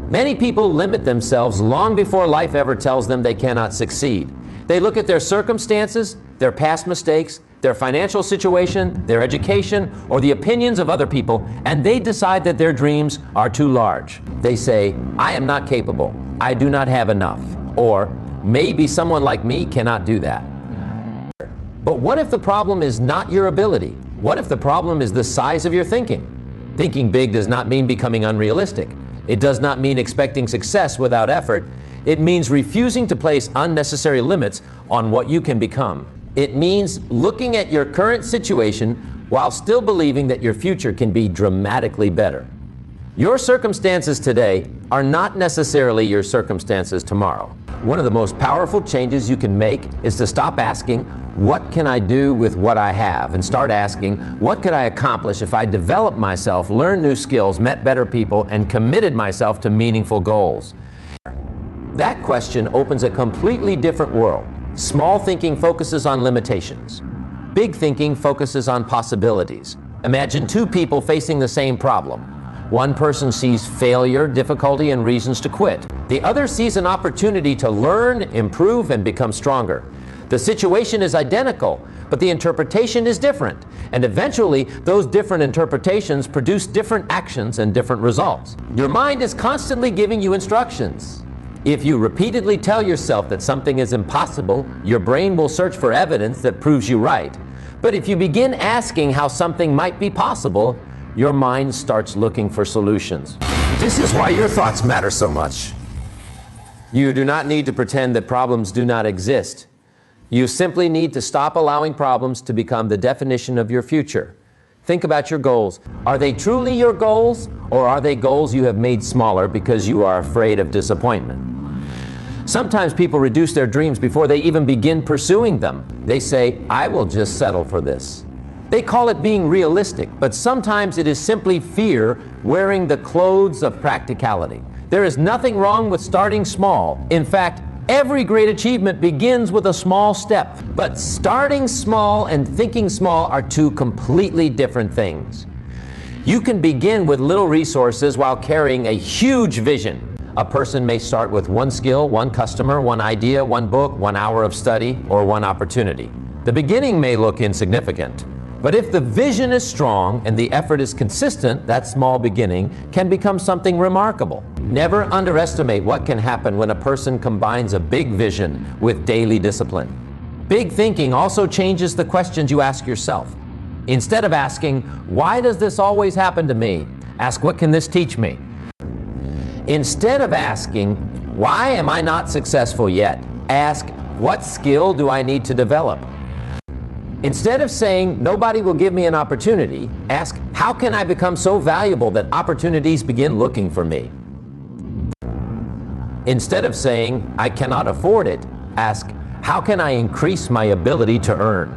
Many people limit themselves long before life ever tells them they cannot succeed. They look at their circumstances, their past mistakes, their financial situation, their education, or the opinions of other people, and they decide that their dreams are too large. They say, I am not capable, I do not have enough, or maybe someone like me cannot do that. But what if the problem is not your ability? What if the problem is the size of your thinking? Thinking big does not mean becoming unrealistic. It does not mean expecting success without effort. It means refusing to place unnecessary limits on what you can become. It means looking at your current situation while still believing that your future can be dramatically better. Your circumstances today are not necessarily your circumstances tomorrow. One of the most powerful changes you can make is to stop asking, what can I do with what I have? And start asking, what could I accomplish if I developed myself, learned new skills, met better people, and committed myself to meaningful goals? That question opens a completely different world. Small thinking focuses on limitations. Big thinking focuses on possibilities. Imagine two people facing the same problem. One person sees failure, difficulty, and reasons to quit. The other sees an opportunity to learn, improve, and become stronger. The situation is identical, but the interpretation is different. And eventually, those different interpretations produce different actions and different results. Your mind is constantly giving you instructions. If you repeatedly tell yourself that something is impossible, your brain will search for evidence that proves you right. But if you begin asking how something might be possible, your mind starts looking for solutions. This is why your thoughts matter so much. You do not need to pretend that problems do not exist. You simply need to stop allowing problems to become the definition of your future. Think about your goals. Are they truly your goals, or are they goals you have made smaller because you are afraid of disappointment? Sometimes people reduce their dreams before they even begin pursuing them. They say, I will just settle for this. They call it being realistic, but sometimes it is simply fear wearing the clothes of practicality. There is nothing wrong with starting small. In fact, every great achievement begins with a small step. But starting small and thinking small are two completely different things. You can begin with little resources while carrying a huge vision. A person may start with one skill, one customer, one idea, one book, 1 hour of study, or one opportunity. The beginning may look insignificant, but if the vision is strong and the effort is consistent, that small beginning can become something remarkable. Never underestimate what can happen when a person combines a big vision with daily discipline. Big thinking also changes the questions you ask yourself. Instead of asking, why does this always happen to me? Ask, what can this teach me? Instead of asking, why am I not successful yet? Ask, what skill do I need to develop? Instead of saying, nobody will give me an opportunity, ask, how can I become so valuable that opportunities begin looking for me? Instead of saying, I cannot afford it, ask, how can I increase my ability to earn?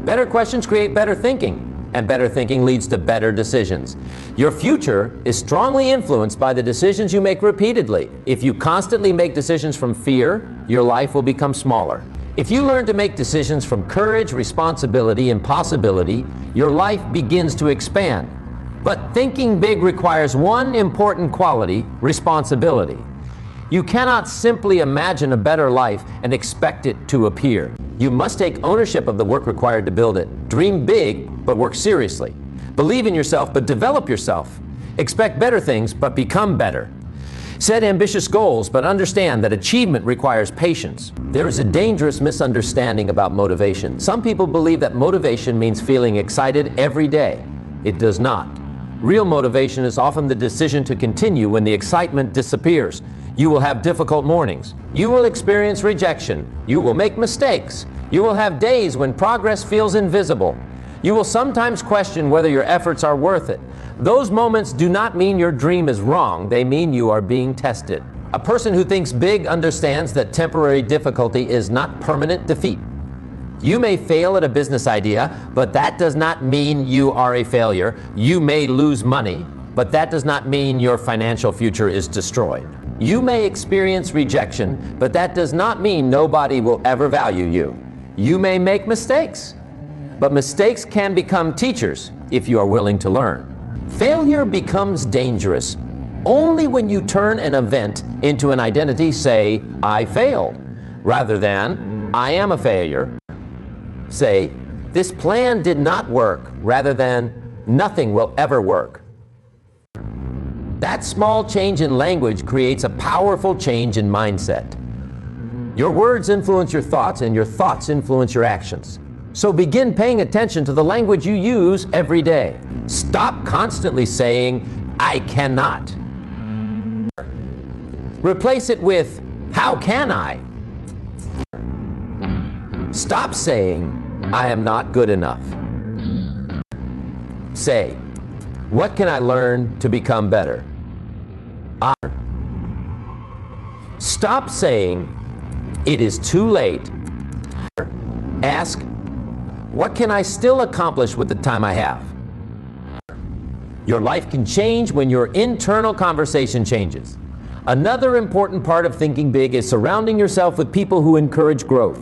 Better questions create better thinking, and better thinking leads to better decisions. Your future is strongly influenced by the decisions you make repeatedly. If you constantly make decisions from fear, your life will become smaller. If you learn to make decisions from courage, responsibility, and possibility, your life begins to expand. But thinking big requires one important quality: responsibility. You cannot simply imagine a better life and expect it to appear. You must take ownership of the work required to build it. Dream big, but work seriously. Believe in yourself, but develop yourself. Expect better things, but become better. Set ambitious goals, but understand that achievement requires patience. There is a dangerous misunderstanding about motivation. Some people believe that motivation means feeling excited every day. It does not. Real motivation is often the decision to continue when the excitement disappears. You will have difficult mornings. You will experience rejection. You will make mistakes. You will have days when progress feels invisible. You will sometimes question whether your efforts are worth it. Those moments do not mean your dream is wrong. They mean you are being tested. A person who thinks big understands that temporary difficulty is not permanent defeat. You may fail at a business idea, but that does not mean you are a failure. You may lose money, but that does not mean your financial future is destroyed. You may experience rejection, but that does not mean nobody will ever value you. You may make mistakes, but mistakes can become teachers if you are willing to learn. Failure becomes dangerous Only when you turn an event into an identity, say, I failed, rather than, I am a failure. Say, this plan did not work, rather than, nothing will ever work. That small change in language creates a powerful change in mindset. Your words influence your thoughts, and your thoughts influence your actions. So begin paying attention to the language you use every day. Stop constantly saying, I cannot. Replace it with, how can I? Stop saying, I am not good enough. Say, what can I learn to become better? Stop saying, it is too late. Ask, what can I still accomplish with the time I have? Your life can change when your internal conversation changes. Another important part of thinking big is surrounding yourself with people who encourage growth.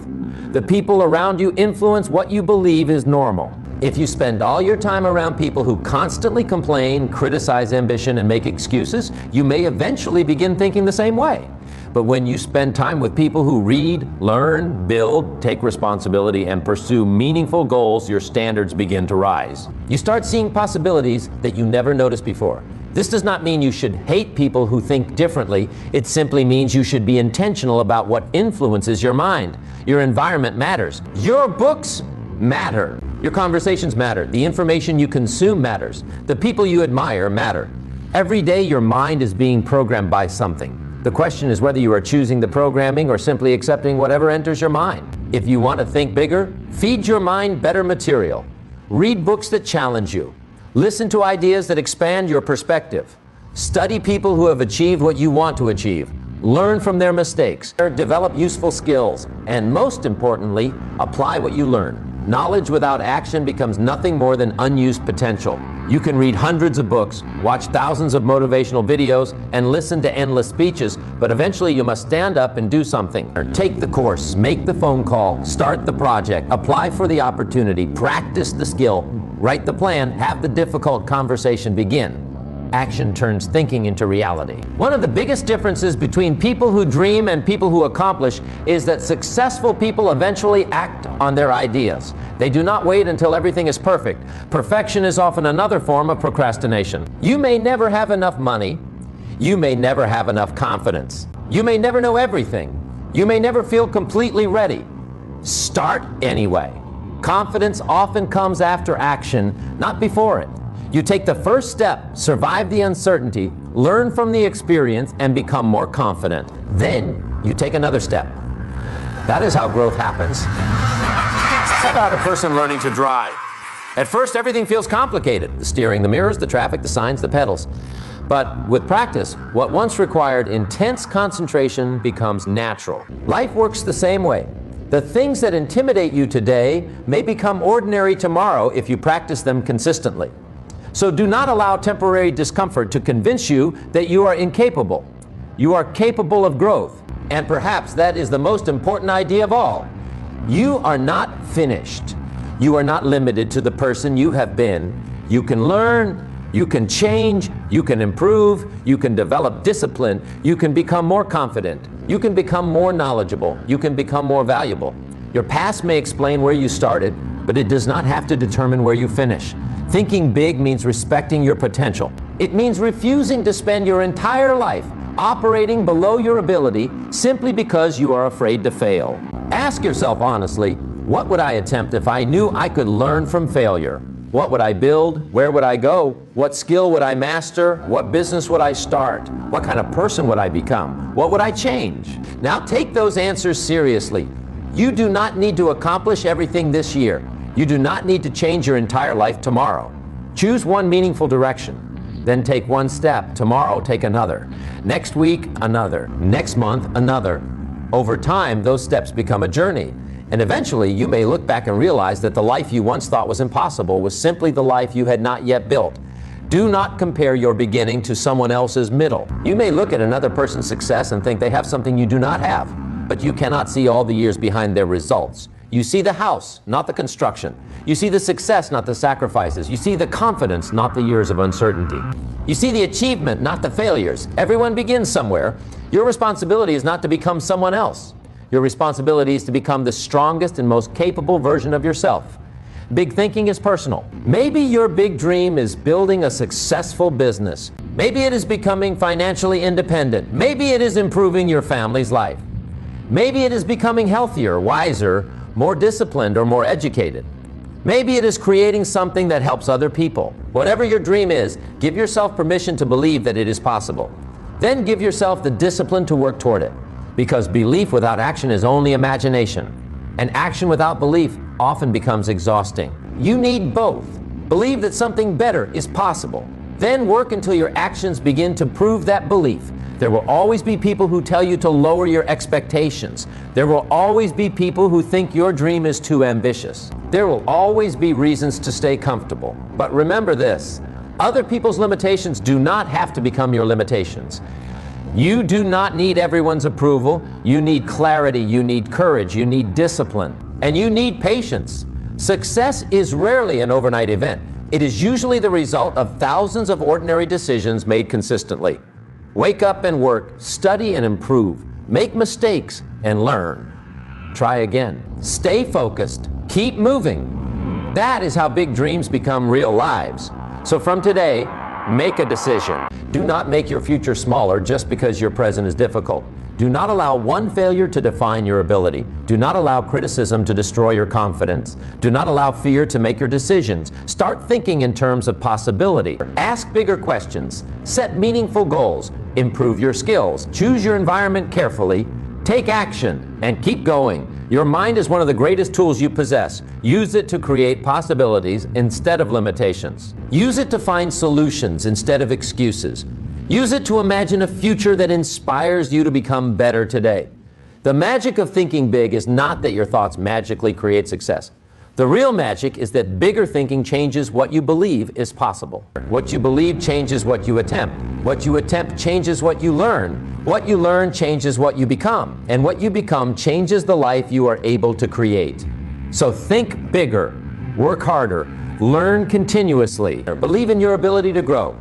The people around you influence what you believe is normal. If you spend all your time around people who constantly complain, criticize ambition, and make excuses, you may eventually begin thinking the same way. But when you spend time with people who read, learn, build, take responsibility, and pursue meaningful goals, your standards begin to rise. You start seeing possibilities that you never noticed before. This does not mean you should hate people who think differently. It simply means you should be intentional about what influences your mind. Your environment matters. Your books matter. Your conversations matter. The information you consume matters. The people you admire matter. Every day your mind is being programmed by something. The question is whether you are choosing the programming or simply accepting whatever enters your mind. If you want to think bigger, feed your mind better material. Read books that challenge you. Listen to ideas that expand your perspective. Study people who have achieved what you want to achieve. Learn from their mistakes. Develop useful skills. And most importantly, apply what you learn. Knowledge without action becomes nothing more than unused potential. You can read hundreds of books, watch thousands of motivational videos, and listen to endless speeches, but eventually you must stand up and do something. Take the course, make the phone call, start the project, apply for the opportunity, practice the skill, write the plan, have the difficult conversation begin. Action turns thinking into reality. One of the biggest differences between people who dream and people who accomplish is that successful people eventually act on their ideas. They do not wait until everything is perfect. Perfection is often another form of procrastination. You may never have enough money. You may never have enough confidence. You may never know everything. You may never feel completely ready. Start anyway. Confidence often comes after action, not before it. You take the first step, survive the uncertainty, learn from the experience, and become more confident. Then you take another step. That is how growth happens. How about a person learning to drive? At first, everything feels complicated. The steering, the mirrors, the traffic, the signs, the pedals. But with practice, what once required intense concentration becomes natural. Life works the same way. The things that intimidate you today may become ordinary tomorrow if you practice them consistently. So do not allow temporary discomfort to convince you that you are incapable. You are capable of growth. And perhaps that is the most important idea of all. You are not finished. You are not limited to the person you have been. You can learn, you can change, you can improve, you can develop discipline, you can become more confident, you can become more knowledgeable, you can become more valuable. Your past may explain where you started, but it does not have to determine where you finish. Thinking big means respecting your potential. It means refusing to spend your entire life operating below your ability simply because you are afraid to fail. Ask yourself honestly, what would I attempt if I knew I could learn from failure? What would I build? Where would I go? What skill would I master? What business would I start? What kind of person would I become? What would I change? Now take those answers seriously. You do not need to accomplish everything this year. You do not need to change your entire life tomorrow. Choose one meaningful direction. Then take one step. Tomorrow, take another. Next week, another. Next month, another. Over time, those steps become a journey. And eventually, you may look back and realize that the life you once thought was impossible was simply the life you had not yet built. Do not compare your beginning to someone else's middle. You may look at another person's success and think they have something you do not have, but you cannot see all the years behind their results. You see the house, not the construction. You see the success, not the sacrifices. You see the confidence, not the years of uncertainty. You see the achievement, not the failures. Everyone begins somewhere. Your responsibility is not to become someone else. Your responsibility is to become the strongest and most capable version of yourself. Big thinking is personal. Maybe your big dream is building a successful business. Maybe it is becoming financially independent. Maybe it is improving your family's life. Maybe it is becoming healthier, wiser, more disciplined, or more educated. Maybe it is creating something that helps other people. Whatever your dream is, give yourself permission to believe that it is possible. Then give yourself the discipline to work toward it. Because belief without action is only imagination. And action without belief often becomes exhausting. You need both. Believe that something better is possible. Then work until your actions begin to prove that belief. There will always be people who tell you to lower your expectations. There will always be people who think your dream is too ambitious. There will always be reasons to stay comfortable. But remember this, other people's limitations do not have to become your limitations. You do not need everyone's approval. You need clarity, you need courage, you need discipline, and you need patience. Success is rarely an overnight event. It is usually the result of thousands of ordinary decisions made consistently. Wake up and work, study and improve, make mistakes and learn. Try again. Stay focused, keep moving. That is how big dreams become real lives. So from today, make a decision. Do not make your future smaller just because your present is difficult. Do not allow one failure to define your ability. Do not allow criticism to destroy your confidence. Do not allow fear to make your decisions. Start thinking in terms of possibility. Ask bigger questions. Set meaningful goals. Improve your skills. Choose your environment carefully. Take action and keep going. Your mind is one of the greatest tools you possess. Use it to create possibilities instead of limitations. Use it to find solutions instead of excuses. Use it to imagine a future that inspires you to become better today. The magic of thinking big is not that your thoughts magically create success. The real magic is that bigger thinking changes what you believe is possible. What you believe changes what you attempt. What you attempt changes what you learn. What you learn changes what you become. And what you become changes the life you are able to create. So think bigger, work harder, learn continuously, believe in your ability to grow.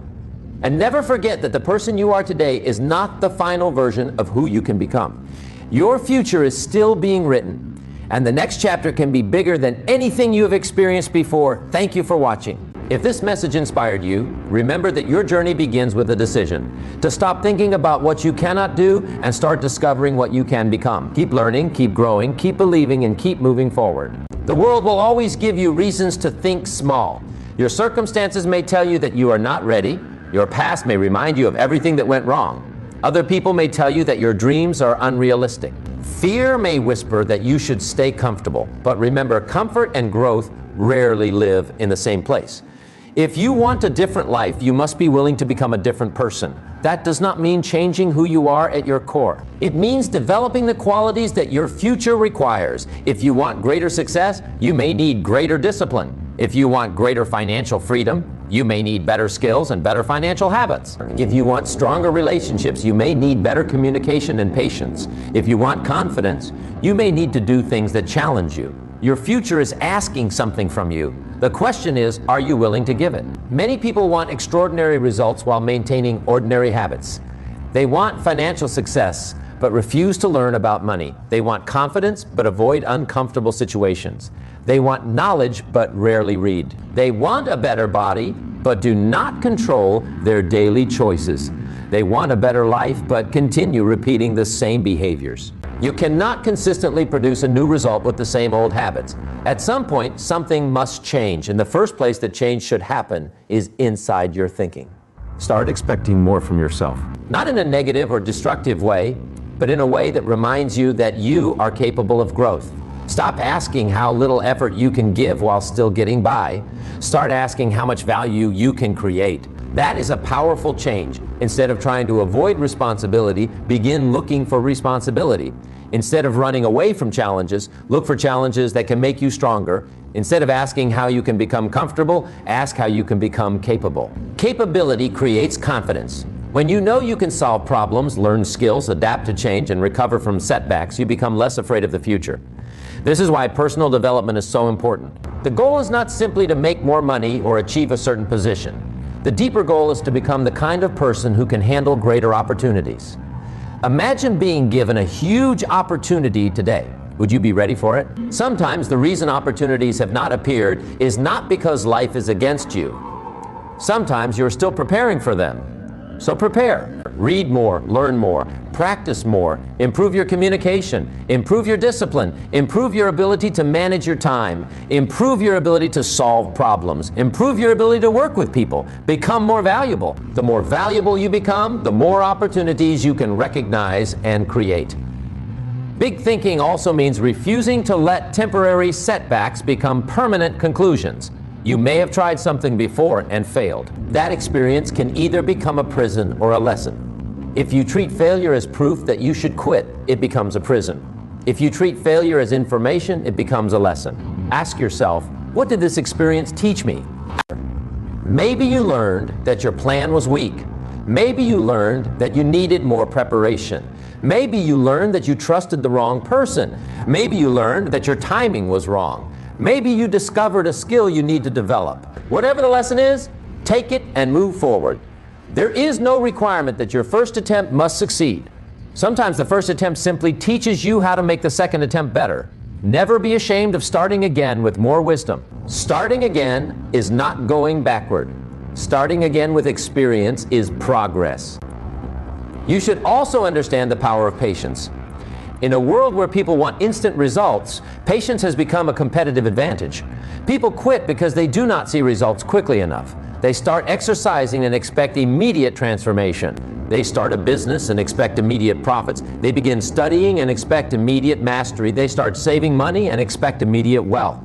And never forget that the person you are today is not the final version of who you can become. Your future is still being written. And the next chapter can be bigger than anything you have experienced before. Thank you for watching. If this message inspired you, remember that your journey begins with a decision to stop thinking about what you cannot do and start discovering what you can become. Keep learning, keep growing, keep believing, and keep moving forward. The world will always give you reasons to think small. Your circumstances may tell you that you are not ready. Your past may remind you of everything that went wrong. Other people may tell you that your dreams are unrealistic. Fear may whisper that you should stay comfortable, but remember, comfort and growth rarely live in the same place. If you want a different life, you must be willing to become a different person. That does not mean changing who you are at your core. It means developing the qualities that your future requires. If you want greater success, you may need greater discipline. If you want greater financial freedom, you may need better skills and better financial habits. If you want stronger relationships, you may need better communication and patience. If you want confidence, you may need to do things that challenge you. Your future is asking something from you. The question is, are you willing to give it? Many people want extraordinary results while maintaining ordinary habits. They want financial success, but refuse to learn about money. They want confidence, but avoid uncomfortable situations. They want knowledge, but rarely read. They want a better body, but do not control their daily choices. They want a better life, but continue repeating the same behaviors. You cannot consistently produce a new result with the same old habits. At some point, something must change, and the first place that change should happen is inside your thinking. Start expecting more from yourself. Not in a negative or destructive way, but in a way that reminds you that you are capable of growth. Stop asking how little effort you can give while still getting by. Start asking how much value you can create. That is a powerful change. Instead of trying to avoid responsibility, begin looking for responsibility. Instead of running away from challenges, look for challenges that can make you stronger. Instead of asking how you can become comfortable, ask how you can become capable. Capability creates confidence. When you know you can solve problems, learn skills, adapt to change, and recover from setbacks, you become less afraid of the future. This is why personal development is so important. The goal is not simply to make more money or achieve a certain position. The deeper goal is to become the kind of person who can handle greater opportunities. Imagine being given a huge opportunity today. Would you be ready for it? Sometimes the reason opportunities have not appeared is not because life is against you. Sometimes you're still preparing for them. So prepare. Read more, learn more, practice more, improve your communication, improve your discipline, improve your ability to manage your time, improve your ability to solve problems, improve your ability to work with people, become more valuable. The more valuable you become, the more opportunities you can recognize and create. Big thinking also means refusing to let temporary setbacks become permanent conclusions. You may have tried something before and failed. That experience can either become a prison or a lesson. If you treat failure as proof that you should quit, it becomes a prison. If you treat failure as information, it becomes a lesson. Ask yourself, what did this experience teach me? Maybe you learned that your plan was weak. Maybe you learned that you needed more preparation. Maybe you learned that you trusted the wrong person. Maybe you learned that your timing was wrong. Maybe you discovered a skill you need to develop. Whatever the lesson is, take it and move forward. There is no requirement that your first attempt must succeed. Sometimes the first attempt simply teaches you how to make the second attempt better. Never be ashamed of starting again with more wisdom. Starting again is not going backward. Starting again with experience is progress. You should also understand the power of patience. In a world where people want instant results, patience has become a competitive advantage. People quit because they do not see results quickly enough. They start exercising and expect immediate transformation. They start a business and expect immediate profits. They begin studying and expect immediate mastery. They start saving money and expect immediate wealth.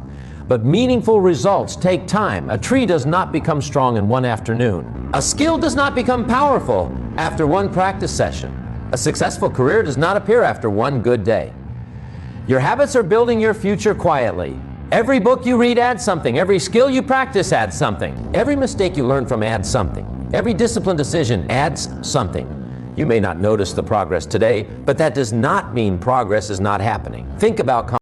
But meaningful results take time. A tree does not become strong in one afternoon. A skill does not become powerful after one practice session. A successful career does not appear after one good day. Your habits are building your future quietly. Every book you read adds something. Every skill you practice adds something. Every mistake you learn from adds something. Every disciplined decision adds something. You may not notice the progress today, but that does not mean progress is not happening. Think about